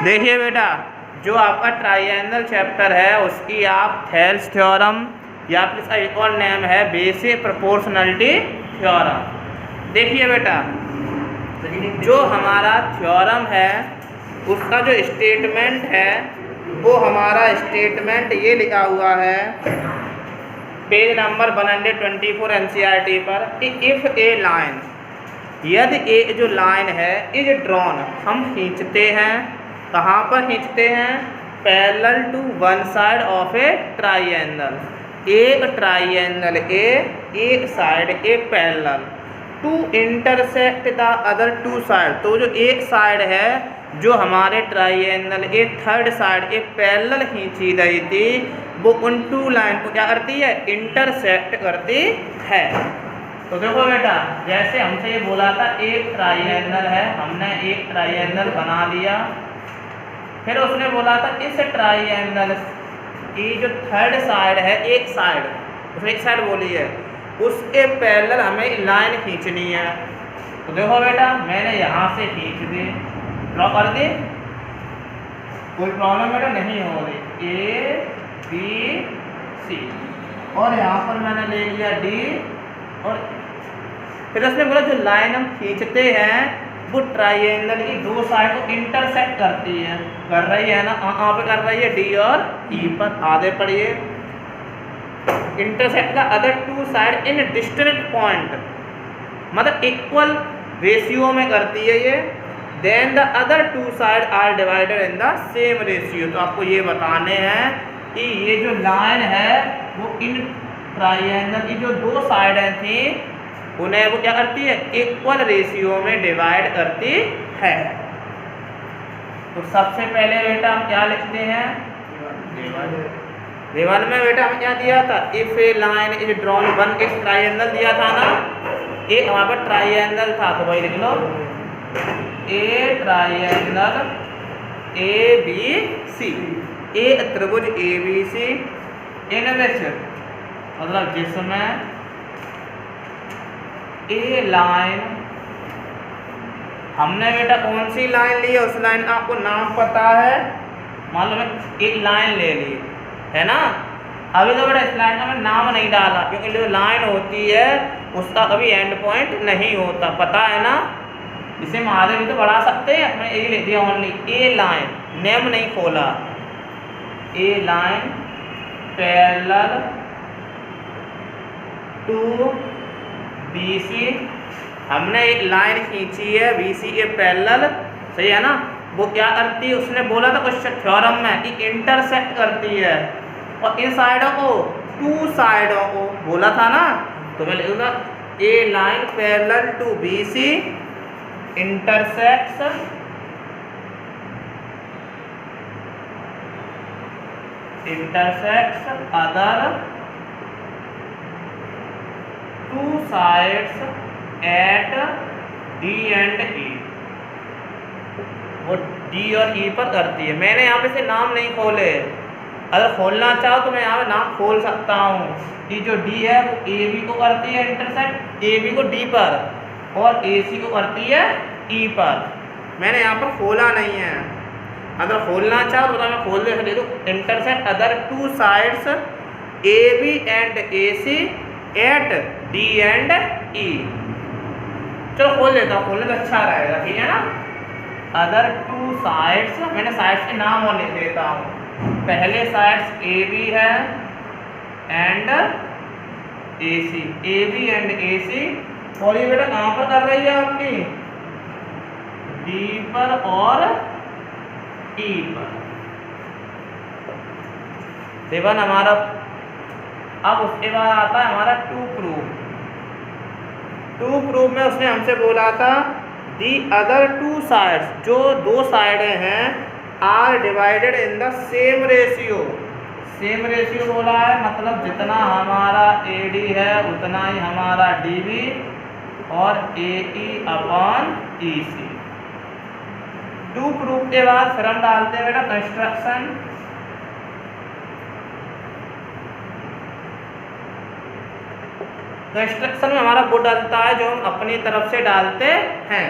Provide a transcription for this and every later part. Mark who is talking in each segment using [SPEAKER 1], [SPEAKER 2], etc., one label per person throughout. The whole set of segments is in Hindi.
[SPEAKER 1] देखिए बेटा, जो आपका ट्राइएंगल चैप्टर है उसकी आप थेल्स थ्योरम या फिर इसका एक और नेम है बेसिक प्रोपोर्शनलिटी थ्योरम। देखिए बेटा, जो हमारा थ्योरम है उसका जो स्टेटमेंट है वो हमारा स्टेटमेंट ये लिखा हुआ है पेज नंबर 124 एनसीईआरटी पर कि इफ़ ए लाइन, यदि एक जो लाइन है इज ड्रॉन, हम खींचते हैं, कहाँ पर खींचते हैं, parallel to one side of a triangle, एक ट्राइएंगल ए एक side a parallel to intersect the other two side. तो जो एक साइड है जो हमारे ट्राइएंगल ए थर्ड साइड एक पैरेलल खींची गई थी वो उन टू लाइन को क्या करती है, इंटरसेक्ट करती है। तो देखो बेटा, जैसे हमसे ये बोला था एक ट्राइएंगल है, हमने एक ट्राइएंगल बना लिया, फिर उसने बोला था इस ट्राइएंगल की जो थर्ड साइड है, एक साइड, उसने एक साइड बोली है, उसके पैरेलल हमें लाइन खींचनी है। तो देखो बेटा, मैंने यहाँ से खींच दी, ड्रॉ कर दी, कोई प्रॉब्लम बेटा नहीं हो रही, ए बी सी, और यहाँ पर मैंने ले लिया डी, और फिर उसने बोला जो लाइन हम खींचते हैं वो ट्राइएंगल की दो साइड को इंटरसेक्ट करती है, कर रही है ना, यहाँ पे कर रही है डी और ई पर। आगे पढ़िए, इंटरसेक्ट का other two side in distant point, मतलब इक्वल रेशियो में करती है ये। Then the other two side are divided in the same ratio. तो आपको ये बताने हैं कि ये जो लाइन है वो इन ट्राइएंगल की जो दो साइडें थी उन्हें वो क्या करती है, इक्वल रेशियो में डिवाइड करती है। तो सबसे पहले बेटा हम क्या लिखते हैं, वन में बेटा हम क्या दिया था, if A line is drawn, one एक ट्राइएंगल दिया था ना, एक हमारे पास ट्राइएंगल था, तो वही लिख लो ए ट्राइएंगल ए बी सी, ए त्रिभुज ए बी सी, इन विच मतलब जिसमें ए लाइन, हमने बेटा कौन सी लाइन ली है, उस लाइन का आपको नाम पता है, मान लो मैं एक लाइन ले ली है ना। अभी तो बेटा इस लाइन का मैं नाम नहीं डाला क्योंकि जो लाइन होती है उसका कभी एंड पॉइंट नहीं होता, पता है ना। इसे हम आगे भी तो बढ़ा सकते हैं, मैंने ए ले दिया ओनली ए लाइन, नेम नहीं खोला, A line parallel to B C, हमने एक लाइन खींची है बी सी के पैरेलल, सही है ना। वो क्या करती है, उसने बोला था कुछ थ्योरम में कि इंटरसेक्ट करती है, और इन साइडों को, टू साइडों को बोला था ना। तो मैं लिखूंगा A line parallel to B C intersects other two sides at D and E, वो डी और ई पर करती है। मैंने यहाँ पे से नाम नहीं खोले, अगर खोलना चाहो तो मैं यहाँ पे नाम खोल सकता हूँ कि जो डी है वो ए बी को करती है इंटरसेक्ट, ए बी को डी पर, और ए सी को करती है ई पर। मैंने यहाँ पर खोला नहीं है, अगर खोलना चाहो तो मैं खोल दे दूँ, intersect other two sides A B and A C at D and E. चलो खोल देता हूँ, खोलने तो अच्छा रहेगा, ठीक है ना। अदर टू साइड्स, मैंने साइड्स के नाम और लिख देता हूँ, पहले साइड्स ए बी है and A C, A B and A C, और ये बेटा कहाँ पर कर रही है आपकी, डी पर और ई पर। सेवन हमारा, अब उसके बाद आता है हमारा टू प्रूफ। टू प्रूफ में उसने हमसे बोला था दी अदर टू साइड्स, जो दो साइडें हैं, are divided in the same ratio. Same ratio बोला है मतलब जितना हमारा ए डी है उतना ही हमारा डी बी और A E upon E C. To proof के बाद फिर हम डालते हैं बेटा कंस्ट्रक्शन। कंस्ट्रक्शन में हमारा वो डालता है जो हम अपनी तरफ से डालते हैं।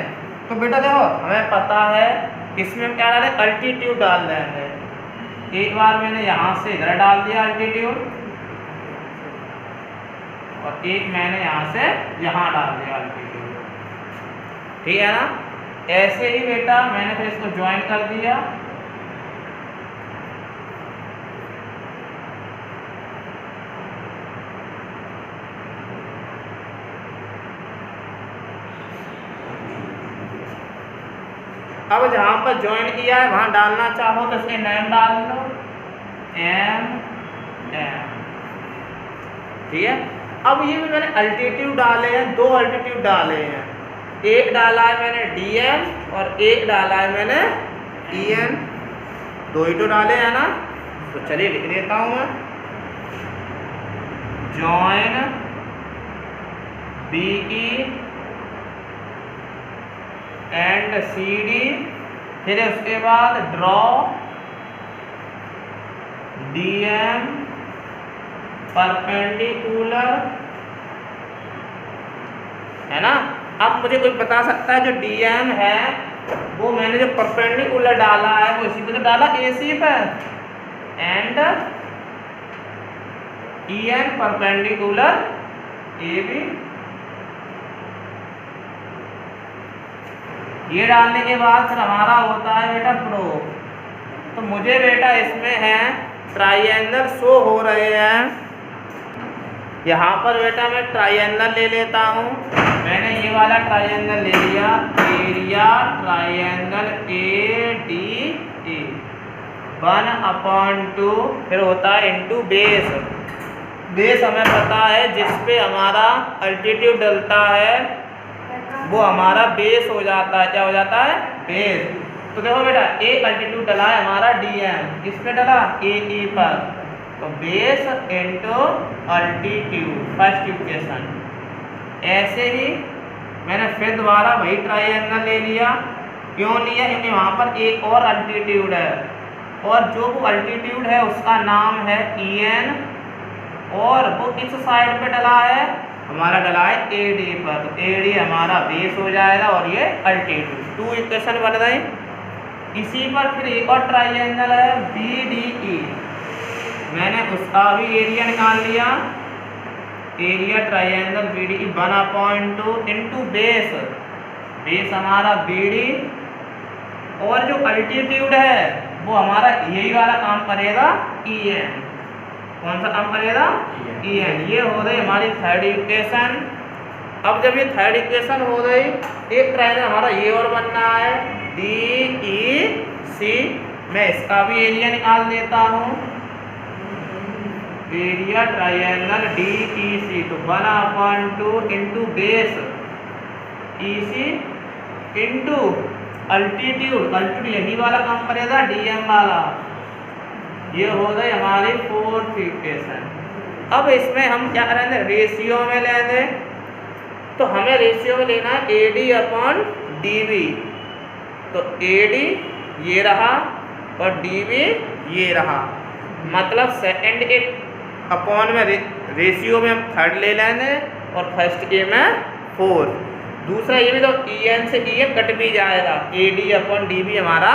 [SPEAKER 1] तो बेटा देखो, हमें पता है इसमें हम क्या डालें, अल्टीट्यूड डाल देंगे। एक बार मैंने यहाँ से इधर डाल दिया अल्टीट्यूड, और एक मैंने यहाँ से यहाँ डाल दिया अल्टीट्यूड, ठीक है ना। ऐसे ही बेटा मैंने फिर इसको ज्वाइन कर दिया। अब जहाँ पर ज्वाइन किया है वहाँ डालना चाहो तो इसके नेम डाल लो, एम एम, ठीक है। अब ये भी मैंने अल्टीट्यूड डाले हैं, 2 अल्टीट्यूड डाले हैं। एक डाला है मैंने डी एम और एक डाला है मैंने ई एन, 2 ही तो डाले हैं ना। तो चलिए लिख देता हूँ मैं, join B E and C D, फिर उसके बाद ड्रॉ डी एम परपेंडिकुलर, है ना। अब मुझे कोई बता सकता है जो डी एम है वो मैंने जो परपेंडिकुलर डाला है वो इसी पे डाला ए सी पर, and E N perpendicular A B. ये डालने के बाद फिर हमारा होता है बेटा प्रूफ। तो मुझे बेटा इसमें है ट्राइएंगल शो हो रहे हैं। यहाँ पर बेटा मैं ट्राइएंगल ले लेता हूँ। मैंने ये वाला ट्राइएंगल ले लिया, area triangle A D A, 1/2, फिर होता है इंटू बेस। बेस हमें पता है जिस पे हमारा अल्टीट्यूड डलता है वो हमारा बेस हो जाता है। क्या हो जाता है? बेस। तो देखो बेटा एक अल्टीट्यूड डला है हमारा डी एम, किस पे डला? ए ई पर, तो base into altitude, first equation. ऐसे ही मैंने फिर दोबारा वही ट्राइएंगल ले लिया। क्यों लिया? क्योंकि वहाँ पर एक और अल्टीट्यूड है, और जो वो अल्टीट्यूड है उसका नाम है ई एन, और वो किस साइड पे डला है? हमारा डला है ए डी पर, तो ए डी हमारा बेस हो जाएगा और ये अल्टीट्यूड। 2 इक्वेशन बन गई। इसी पर फिर एक और ट्राइएंगल है बी डी ई, मैंने उसका भी एरिया निकाल लिया। Area triangle B D E 1/2 into base, base हमारा बी डी, और जो अल्टीट्यूड है वो हमारा यही वाला काम करेगा ई एन। कौन सा काम करेगा? E N. ये हो गई हमारी थर्ड इक्वेशन। अब जब ये थर्ड इक्वेशन हो गई, एक ट्रायंगल हमारा ये और बनना है डी ई सी। मैं इसका भी एरिया निकाल देता हूँ। एरिया ट्रायंगल डी ई सी, तो 1/2 इंटू बेस ई सी इंटू अल्टीट्यूड, अल्टीट्यूड यही वाला काम करेगा डी एम वाला। ये हो गई हमारी फोर्थ इक्वेशन। अब इसमें हम क्या करेंगे? रेशियो में लेंगे। तो हमें रेशियो में लेना है A D upon D B. तो ए डी ये रहा और डी बी ये रहा, मतलब सेकंड के अपॉन में रेशियो में हम थर्ड ले लेंगे और फर्स्ट के में फोर्थ। दूसरा ये भी तो ई एन से ई एन कट भी जाएगा, A D upon D B हमारा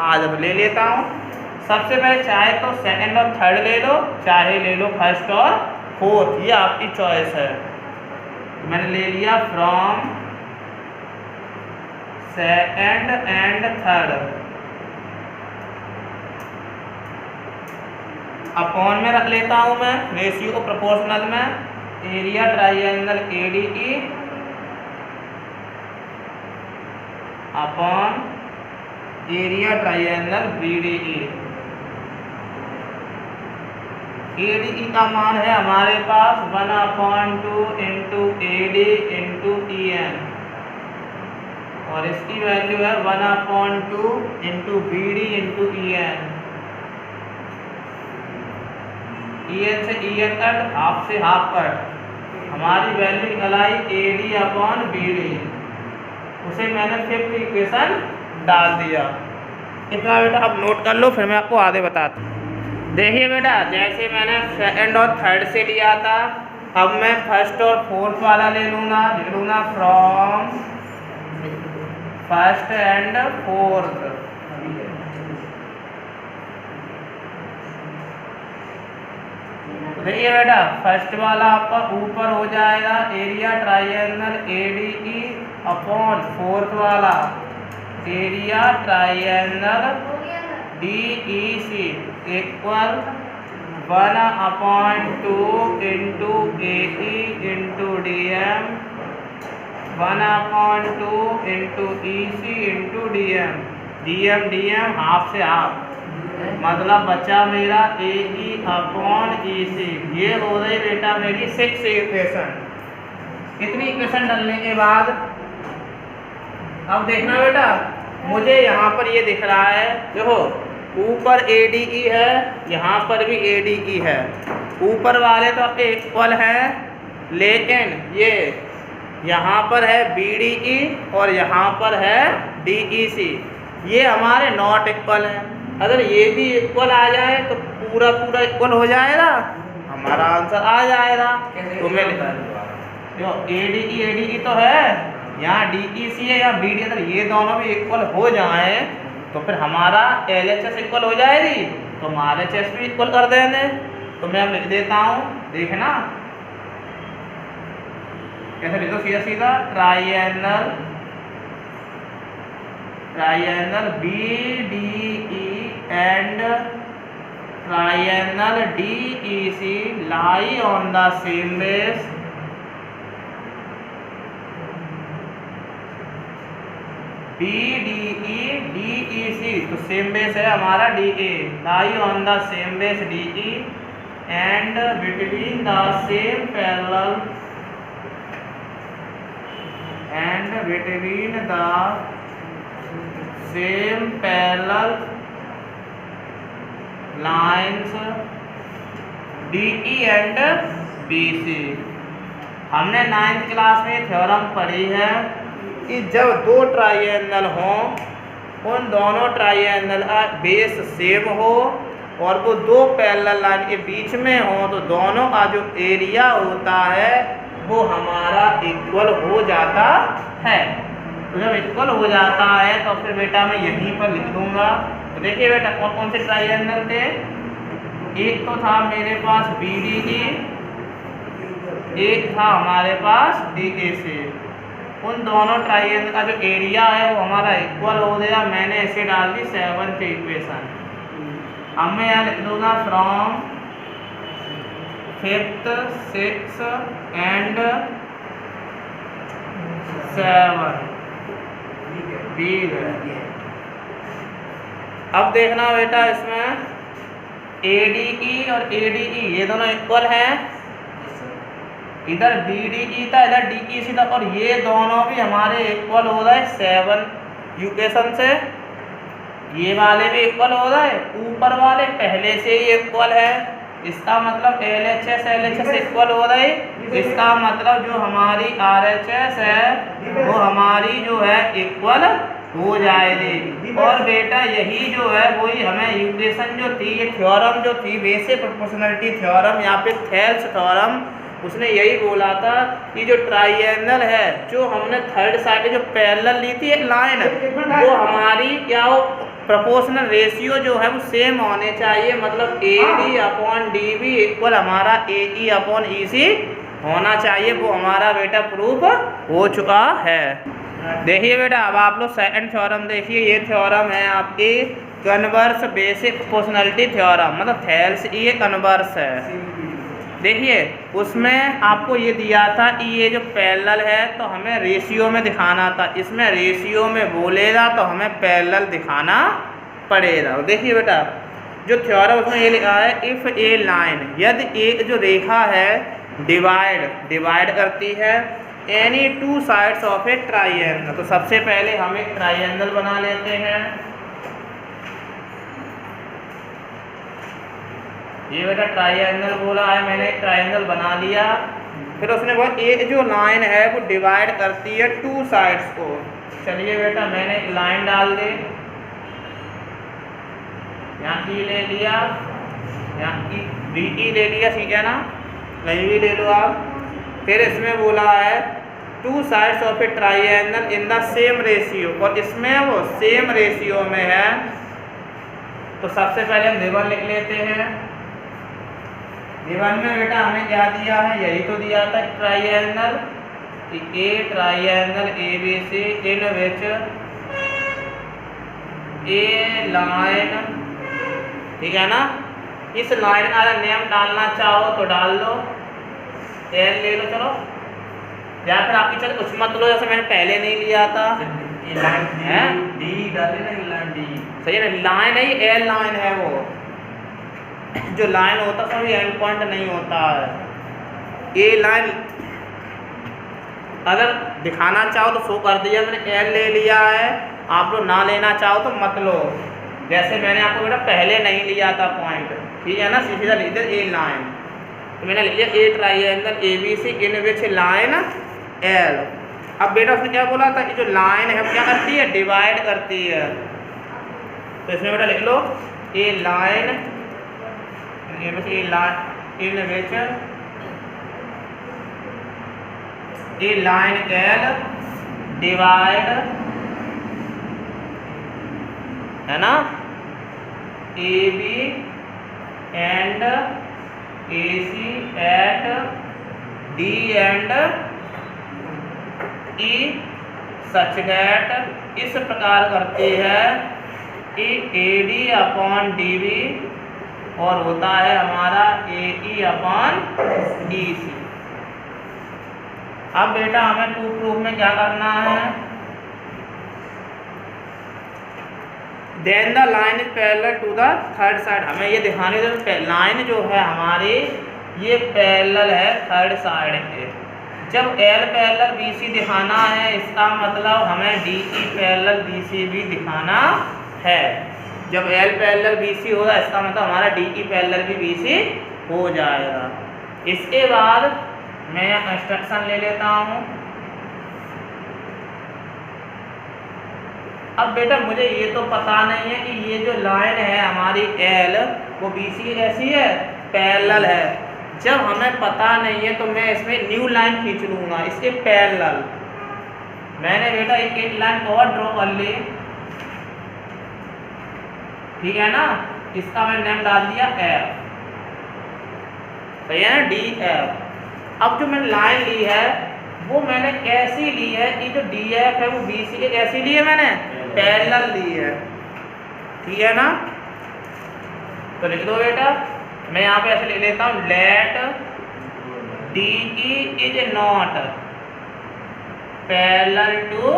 [SPEAKER 1] आज अब ले लेता हूँ। सबसे पहले चाहे तो सेकंड और थर्ड ले लो, चाहे ले लो फर्स्ट और फोर्थ, ये आपकी चॉइस है। मैंने ले लिया from second and third, upon में रख लेता हूं मैं रेशियो को प्रोपोर्शनल में। Area triangle A D E upon area triangle B D E. A D E का मान है हमारे पास 1/2 into A D into E N, और इसकी वैल्यू है 1/2 into B D into E N. E N से ई एन कट, हाफ से हाफ कट, हमारी वैल्यू निकल आई ए डी अपॉन बी डी। उसे मैंने फिफ्थ इक्वेशन डाल दिया। इतना बेटा आप नोट कर लो, फिर मैं आपको आगे बताता हूँ। देखिए बेटा जैसे मैंने सेकंड और थर्ड से लिया था, अब मैं फर्स्ट और फोर्थ वाला ले लूँगा। लिख लूँगा फ्रॉम फर्स्ट एंड फोर्थ, देखिए बेटा, फर्स्ट वाला आपका ऊपर हो जाएगा area triangle ADE upon fourth वाला area triangle DEC equal 1/2 into AE into DM 1/2 into EC into DM DM half से हाफ, मतलब बचा मेरा AE अपॉन EC। ये हो रही बेटा मेरी 6 इक्वेशन। कितनी इक्वेशन डालने के बाद अब देखना बेटा, मुझे यहाँ पर ये दिख रहा है, देखो ऊपर ADE है, यहाँ पर भी ADE है, ऊपर वाले तो आपके इक्वल हैं, लेकिन ये यहाँ पर है BDE और यहाँ पर है DEC, ये हमारे नॉट इक्वल हैं। अगर ये भी इक्वल आ जाए तो पूरा पूरा इक्वल हो जाएगा, हमारा आंसर आ जाएगा। तो मैं लिखा जो ADE तो है, यहाँ DEC है, यहाँ BD, अगर ये दोनों भी इक्वल हो जाए तो फिर हमारा LHS इक्वल हो जाएगी, तो हमारे RHS भी इक्वल कर देंगे। तो मैं अब लिख देता हूँ, देखना कैसे लिखो, सीधा सीधा triangle BDE and triangle DEC lie on the same base BDE DEC, तो सेम बेस है हमारा DA, lie on the same base DE and between the same parallel lines DE and BC। हमने 9th क्लास में थ्योरम पढ़ी है कि जब दो ट्राइंगल हों, उन दोनों ट्राइंगल का बेस सेम हो और वो दो पैरेलल लाइन के बीच में हो, तो दोनों का जो एरिया होता है वो हमारा इक्वल हो जाता है। तो जब इक्वल हो जाता है तो फिर बेटा मैं यहीं पर लिख दूंगा। तो देखिए बेटा, कौन कौन से ट्राइंगल थे, एक तो था मेरे पास BDE, एक था हमारे पास DAC। उन दोनों ट्राइंगल का जो एरिया है वो हमारा इक्वल हो गया। मैंने इसे डाल दी 7th इक्वेशन। अब मैं यहाँ लिख दूंगा फ्रॉम 5th 6th and 7 दी गए। अब देखना बेटा, इसमें ADE और ADE ये दोनों इक्वल हैं, इधर BDE था इधर DEC था, और ये दोनों भी हमारे इक्वल हो रहे 7 इक्वेशन से। ये वाले भी इक्वल हो रहे, ऊपर वाले पहले से ही इक्वल है, इसका मतलब LHS इक्वल हो रही, इसका मतलब जो हमारी RHS है वो हमारी जो है इक्वल हो जाएगी। और बेटा यही जो है वही हमें इक्वेशन जो थी, ये थ्योरम जो थी बेसिक प्रोपोर्शनलिटी थ्योरम या फिर थेल्स थ्योरम, उसने यही बोला था कि जो ट्राइंगल है, जो हमने थर्ड साइड जो पैरेलल ली थी एक लाइन, वो हमारी क्या हो प्रोपोर्शनल रेशियो जो है वो सेम होने चाहिए, मतलब AD अपॉन DB इक्वल हमारा AE अपॉन EC होना चाहिए। वो हमारा बेटा प्रूफ हो चुका है। देखिए बेटा, अब आप लोग सेकंड थ्योरम देखिए। ये थ्योरम है आपकी कन्वर्स बेसिक प्रोपोर्शनलिटी थ्योरम, मतलब थेल्स ये कन्वर्स है। देखिए उसमें आपको ये दिया था कि ये जो पैरेलल है तो हमें रेशियो में दिखाना था, इसमें रेशियो में बोलेगा तो हमें पैरेलल दिखाना पड़ेगा। देखिए बेटा, जो थ्योरम उसमें ये लिखा है, इफ़ ए लाइन, यदि एक जो रेखा है डिवाइड करती है any two sides of A triangle. तो सबसे पहले हम एक ट्राइंगल बना लेते हैं। ये बेटा ट्राइंगल बोला है, मैंने एक ट्राइंगल बना लिया। फिर उसने बोला एक जो लाइन है वो डिवाइड करती है टू साइड्स को। चलिए बेटा, मैंने एक लाइन डाल दी, यहाँ E ले लिया, यहाँ BE ले लिया, ठीक है ना, कहीं भी ले लो आप। फिर इसमें बोला है two sides of A triangle in the same ratio, और इसमें वो सेम रेशियो में है। तो सबसे पहले हम गिवन लिख लेते हैं, गिवन में बेटा हमें क्या दिया है, यही तो दिया था triangle, A triangle ABC in which a line, ठीक है ना। इस लाइन का नेम डालना चाहो तो डाल लो, एल ले लो चलो, या फिर आपकी चलो कुछ मत लो, जैसे मैंने पहले नहीं लिया था, लाइन डी डाले ना, लाइन डी सही है ना, लाइन है ये एल लाइन है, वो जो लाइन होता है वो एंड पॉइंट नहीं होता है। ए लाइन अगर दिखाना चाहो तो शो कर दिया, मैंने एल ले लिया है, आप लोग ना लेना चाहो तो मत लो, जैसे मैंने आपको बेटा पहले नहीं लिया था पॉइंट, ठीक है ना, सीधा लीजिए ए लाइन, तो मैंने लिया ए triangle ABC in which line L. अब बेटा उसने क्या बोला था कि जो लाइन है क्या करती है, डिवाइड करती है, तो इसमें बेटा लिख लो A line in which a line L divide, है ना, AB and AC at D and E such that इस प्रकार करती है कि AD अपॉन DB और होता है हमारा AE अपॉन DC। अब बेटा हमें टू प्रूफ में क्या करना है, then the line is parallel to the third side, हमें ये दिखाने दो लाइन जो है हमारी ये पैरेलल है थर्ड साइड के। जब L पैरेलल BC दिखाना है, इसका मतलब हमें DE पैरेलल BC भी दिखाना है। जब L पैरेलल BC होगा इसका मतलब हमारा DE पैरेलल भी BC हो जाएगा। इसके बाद मैं इंस्ट्रक्शन ले लेता हूँ। अब बेटा मुझे ये तो पता नहीं है कि ये जो लाइन है हमारी L वो BC ऐसी है पैरेलल है। जब हमें पता नहीं है तो मैं इसमें न्यू लाइन खींच लूँगा इसके पैरेलल। मैंने बेटा एक लाइन और ड्रॉ कर ली, ठीक है ना, इसका मैंने नेम डाल दिया F, सही है ना, DF। अब जो मैंने लाइन ली है वो मैंने कैसी ली है कि जो DF है वो BC के कैसी ली है, मैंने पैरेलल ली है, ठीक है ना। तो लिख दो बेटा, मैं यहाँ पे ऐसे लिख लेता हूँ, let DE is not parallel to,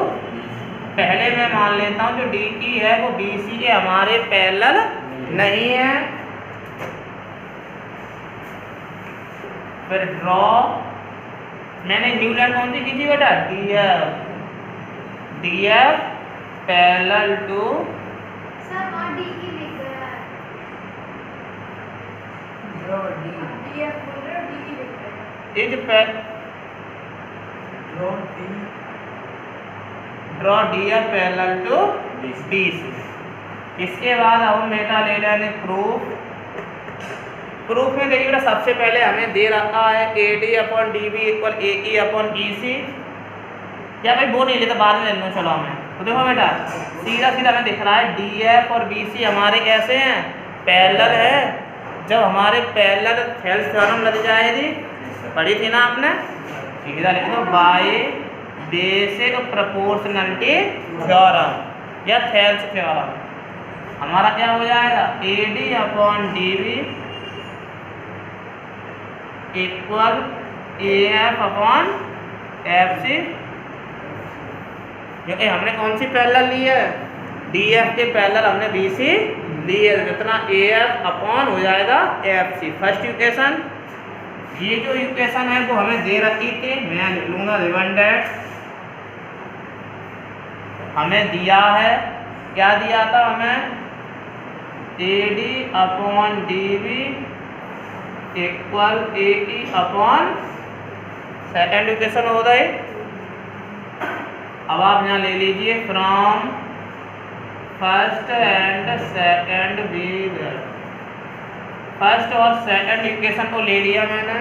[SPEAKER 1] पहले मैं मान लेता हूँ जो DE है वो BC के हमारे पैरेलल नहीं है। फिर ड्रॉ, मैंने न्यू लाइन कौन सी खींची बेटा, DF parallel to, draw DF parallel to BC। इसके बाद अब बेटा ले लेंगे प्रूफ। प्रूफ में देखिए बेटा सबसे पहले हमें दे रखा है AD upon DB equal AE upon EC। क्या भाई वो नहीं लेता, बाद में ले लो, चलो हमें तो देखो बेटा सीधा सीधा हमें दिख रहा है DF और BC हमारे कैसे हैं, पैरेलल है। जब हमारे पैरेलल थेल्स थ्योरम लग जाएगी, पढ़ी थी ना आपने, सीधा लिख दो बाय बेसिक प्रोपोर्शनलिटी थ्योरम या थेल्स थ्योरम। हमारा क्या हो जाएगा, AD upon DB equal AF upon FC। क्योंकि हमने कौन सी पैरेलल ली है, DF के पैरेलल हमने BC ली है, जितना AF अपॉन हो जाएगा FC। फर्स्ट इक्वेशन, ये जो इक्वेशन है वो हमें दे रखी थी, मैं लिख लूँगा रिबंडेड, हमें दिया है, क्या दिया था हमें, AD upon DB equal AE upon, second equation हो गई। अब आप यहाँ ले लीजिए फ्रॉम फर्स्ट एंड सेकेंड वीवर, फर्स्ट और सेकेंड इक्वेशन को ले लिया मैंने।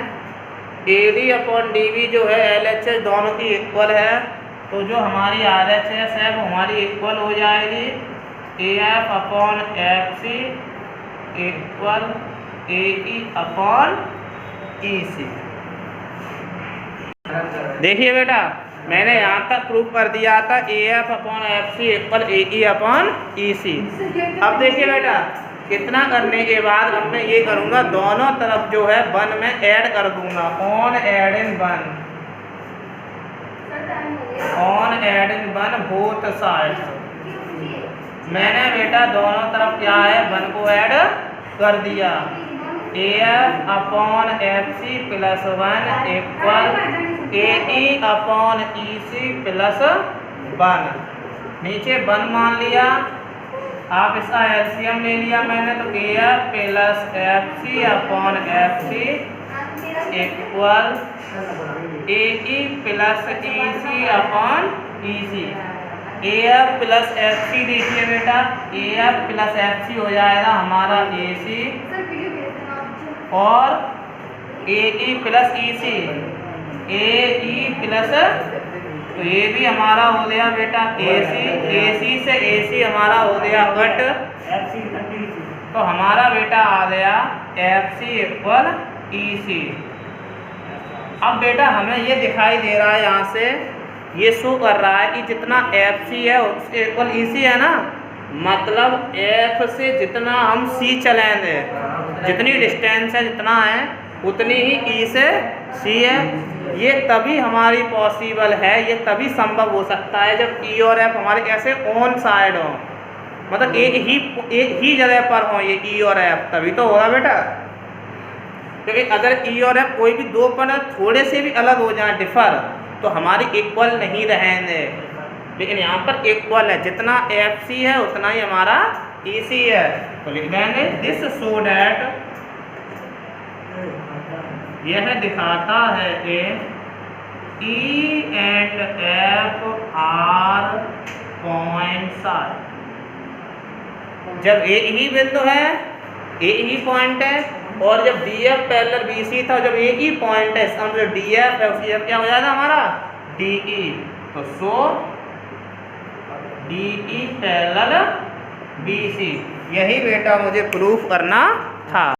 [SPEAKER 1] AD अपॉन DB जो है LHS दोनों की इक्वल है, तो जो हमारी RHS है वो हमारी इक्वल हो जाएगी AF upon FC equal AE upon EC। देखिए बेटा, मैंने यहाँ तक प्रूव कर दिया था AF upon FC equal AE upon EC। अब देखिए बेटा, कितना करने के बाद अब मैं ये करूँगा, दोनों तरफ जो है 1 में ऐड कर दूंगा, on add in 1, on add in 1 both sides. मैंने बेटा दोनों तरफ क्या है 1 को ऐड कर दिया। AF upon FC plus 1 equal AE upon EC plus 1। नीचे 1 मान लिया, आप इसका एलसीएम ले लिया मैंने, तो AF plus FC upon FC equal AE plus EC upon EC। AF plus FC देखिए बेटा, AF प्लस FC हो जाएगा हमारा AC और AE plus EC, AE plus, तो ये भी हमारा हो गया बेटा AC से AC हमारा हो गया कट, तो हमारा बेटा आ गया FC इक्वल EC। अब बेटा हमें ये दिखाई दे रहा है, यहाँ से ये शो कर रहा है कि जितना FC है उसके इक्वल EC है ना, मतलब F से जितना हम C चलेंगे, जितनी डिस्टेंस है जितना है उतनी ही E से C है। ये तभी हमारी पॉसिबल है, ये तभी संभव हो सकता है जब E और F हमारे कैसे ऑन साइड हो, मतलब एक ही जगह पर हो ये E और F, तभी तो होगा बेटा। क्योंकि अगर E और F कोई भी दो पॉइंट थोड़े से भी अलग हो जाए डिफर, तो हमारी इक्वल नहीं रहेंगे, लेकिन यहाँ पर इक्वल है, जितना FC है उतना ही हमारा EC है। तो लिख देंगे दिस शो डैट, यह दिखाता है कि E and F are points are, जब एक ही बिंदु है, एक ही पॉइंट है, और जब DF पैरेलल BC था, जब एक ही पॉइंट है, इसका मतलब DF है, उसी क्या हो जाएगा हमारा DE। तो सो DE पैरेलल BC, यही बेटा मुझे प्रूफ करना था।